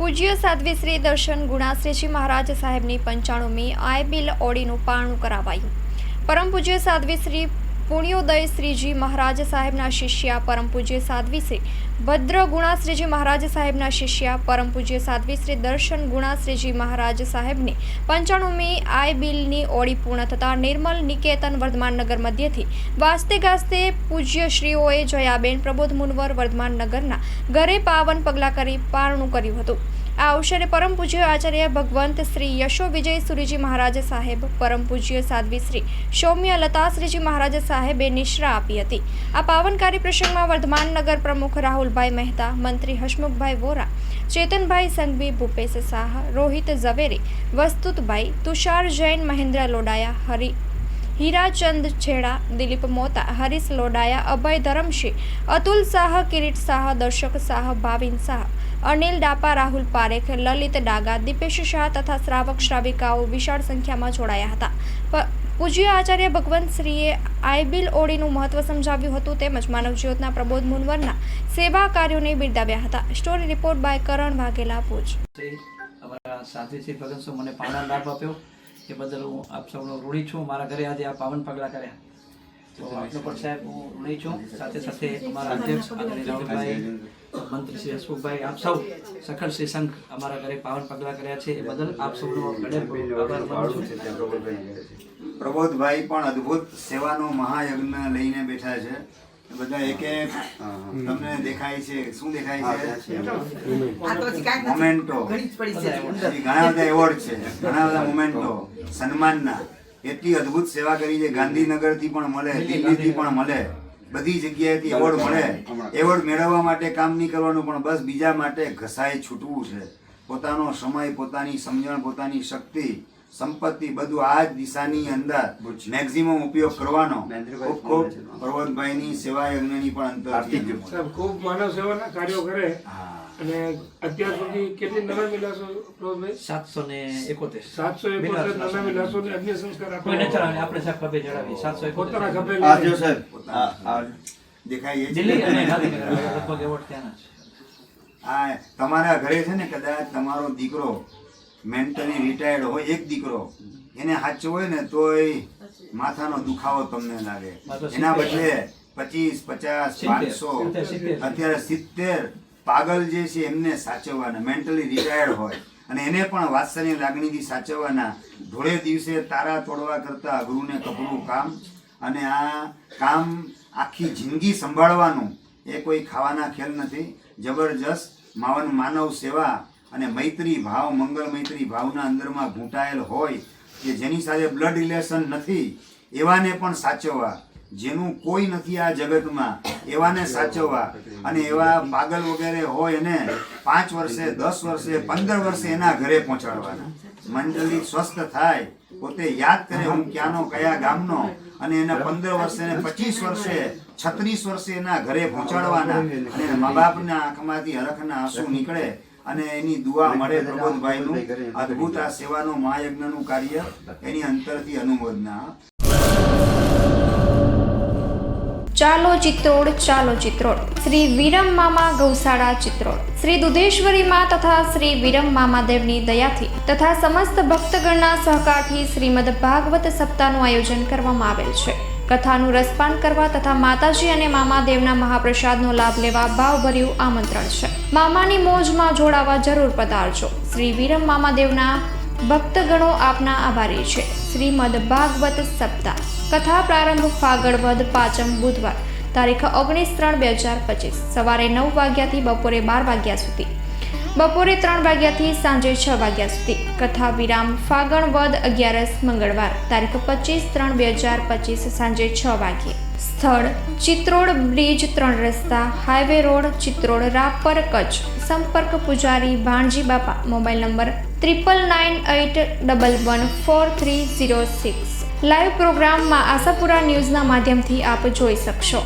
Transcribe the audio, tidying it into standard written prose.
પૂજ્ય સાધ્વી શ્રી દર્શન ગુણાશ્રીજી મહારાજ સાહેબની 95મી આય બિલ ઓડીનું પારણું કરાવાયું. પરમ પૂજ્ય સાધ્વી શ્રી પુણ્યોદય શ્રીજી મહારાજ સાહેબના શિષ્યા પરમ પૂજ્ય સાધ્વી શ્રી ભદ્ર ગુણાશ્રીજી મહારાજ સાહેબના શિષ્યા પરમ પૂજ્ય સાધ્વી શ્રી દર્શન ગુણાશ્રીજી મહારાજ સાહેબની 95મી આય બિલની ઓડી પૂર્ણ થતાં નિર્મલ નિકેતન વર્ધમાનનગર મધ્યથી વાસ્તે ગાસ્તે પૂજ્ય શ્રીઓએ જયાબેન પ્રબોધ મુનવર વર્ધમાનનગરના ઘરે પાવન પગલાં કરી પારણું કર્યું હતું. આ અવસરે પરમ પૂજ્ય આચાર્ય ભગવંત શ્રી યશો વિજય સુરીજી મહારાજ સાહેબ, પરમ પૂજ્ય સાધ્વી શ્રી સૌમ્ય લતાશ્રીજી મહારાજ સાહેબે નિશ્રા આપી હતી. આ પાવનકારી પ્રસંગમાં વર્ધમાનનગર પ્રમુખ રાહુલભાઈ મહેતા, મંત્રી હસમુખભાઈ વોરા, ચેતનભાઈ સંઘવી, ભૂપેશ શાહ, રોહિત ઝવેરી, વસ્તુતભાઈ, તુષાર જૈન, મહેન્દ્ર લોડાયા, હીરાચંદ છેડા, દિલીપ મોતા, હરીશ લોડાયા, અભય ધરમશી, અતુલ શાહ, કિરીટ શાહ, દર્શક શાહ, ભાવિન શાહ, અનિલ ડાપા, રાહુલ પારેખ, લલિત ડાગા, દીપેશ શાહ તથા શ્રાવક શ્રાવિકાઓ વિશાળ સંખ્યામાં જોડાયા હતા. પૂજ્ય આચાર્ય ભગવંતશ્રીએ આયબિલ ઓડીનું મહત્વ સમજાવ્યું હતું તેમજ માનવજ્યોતના પ્રબોધ મુનવરના સેવા કાર્યોને બિરદાવ્યા હતા. સ્ટોરી રિપોર્ટ બાય કરણ વાઘેલા, ભુજ. અમારા સાધ્વીશ્રી ભગતસો મને પાવન લાભ આપ્યો એ બદલ હું આપ સૌનો ઋણી છું. મારા ઘરે આજે આ પાવન પગલાં કર્યા તો આપનો પણ સાહેબ હું ઋણી છું. સાથે સાથે અમારા અધ્યક્ષ રાહુલભાઈ, મંત્રી શ્રી હસમુખભાઈ, આપ સૌ સખર શ્રી સંઘ અમારા ઘરે પાવન પગલાં કર્યા છે એ બદલ આપ સૌનો ઘણો આભાર માનું છું. પ્રબોધભાઈ પણ અદ્ભુત સેવાનો મહાયજ્ઞ લઈને બેઠા છે. બધા એક એક તમને દેખાય છે, શું દેખાય છે? મોમેન્ટો, ઘણા બધા એવોર્ડ છે, ઘણા બધા મોમેન્ટો સન્માનના. એટલી અદ્ભુત સેવા કરી છે. ગાંધીનગર થી પણ મળે, દિલ્હી થી પણ મળે, બધી જગ્યાએથી એવોર્ડ મળે. એવોર્ડ મેળવવા માટે કામ નહીં કરવાનું, પણ બસ બીજા માટે ઘસાઈ છૂટવું છે. પોતાનો સમય, પોતાની સમજણ, પોતાની શક્તિ, સંપત્તિ બધું આ જ દિશાની અંદર મેક્સિમમ ઉપયોગ કરવાનો. ખૂબ ખૂબ પ્રબોધભાઈની સેવા યજ્ઞની પણ અંતર ખૂબ માનવ સેવાના કાર્યો કરે. અને અત્યાર સુધી કેટલી નવા મિલાસો પ્રબોધભાઈ? 771 નવા મિલાસો ને અગ્નિ સંસ્કાર આપણે સાહેબ ખભે જણાવી 771 પોતાના ખભે આજો સાહેબ દેખાય છે. દિલ્હી અને ગાંધીનગર લગભગ એવોર્ડ ત્યાંના છે. આ તમારા ઘરે છે ને, કદાચ તમારો દીકરો મેન્ટલી રિટાયર્ડ હોય, એક દીકરો એને સાચો હોય ને તોય માથાનો દુખાવો તમને લાગે. એના બદલે 25, 50, 500, અત્યારે 70 પાગલ જે છે એમને સાચવવાના, મેન્ટલી રિટાયર્ડ હોય અને એને પણ વાત્સલ્ય લાગણીથી સાચવવાના. ધોળે દિવસે તારા તોડવા કરતા અઘરું ને કપરું કામ. અને આ કામ આખી જિંદગી સંભાળવાનું એ કોઈ ખાવાના ખેલ નથી. જબરજસ્ત માનવ સેવા અને મૈત્રી ભાવ, મંગળ મૈત્રી ભાવના અંદરમાં ઘૂંટાયેલ હોય કે જેની સાથે બ્લડ રિલેશન નથી એવાને પણ સાચવવા, જેનું કોઈ નથી આ જગતમાં એવાને સાચવવા. અને એવા પાગલ વગેરે હોય એને 5 વર્ષે, 10 વર્ષે, 15 વર્ષે એના ઘરે પહોંચાડવાના. મંડળી સ્વસ્થ થાય, પોતે યાદ કરે હું ક્યાંનો, કયા ગામનો, અને એના 15 વર્ષે ને 25 વર્ષે, 36 વર્ષે એના ઘરે પહોંચાડવાના. અને મા બાપના આંખમાંથી હરખના આંસુ નીકળે અને એની દુઆ મળે. પ્રબોધભાઈનું અદ્ભુત આ સેવાનો મહાયજ્ઞનું કાર્ય એની અંતરથી અનુમોદના. ચાલો ચિત્રોડ, ચાલો ચિત્રોડ. શ્રી વિરમ મામા ગૌશાળા ચિત્રોડ શ્રી દુધેશ્વરી માં તથા શ્રી વિરમ મામાદેવની દયાથી તથા સમસ્ત ભક્તગણના સહકારથી શ્રીમદ ભાગવત સપ્તાહનું આયોજન કરવામાં આવેલ છે. કથાનું રસપાન કરવા તથા માતાજી અને મામાદેવના મહાપ્રસાદનો લાભ લેવા ભાવભર્યું આમંત્રણ છે. મામાની મોજમાં જોડાવા જરૂર પધારજો. શ્રી વિરમ મામાદેવના ભક્તગણો આપના આભારી છે. શ્રીમદ ભાગવત સપ્તાહ કથા પ્રારંભ ફાગણ વદ 5મ બુધવાર તારીખ 19/3/2025 સવારે 9 વાગ્યાથી બપોરે 12 વાગ્યા સુધી, બપોરે 3 વાગ્યાથી સાંજે 6 વાગ્યા સુધી. કથા વિરામ ફાગણ વદ 11 મંગળવાર તારીખ 25/3/2025 સાંજે 6 વાગ્યે. સ્થળ ચિત્રોડ બ્રિજ 3 રસ્તા, હાઈવે રોડ, ચિત્રોડ, રાપર, કચ્છ. સંપર્ક પૂજારી ભાણજી બાપા. Mobile number 9998114306. લાઈવ પ્રોગ્રામમાં આશાપુરા ન્યૂઝના માધ્યમથી આપ જોઈ શકશો.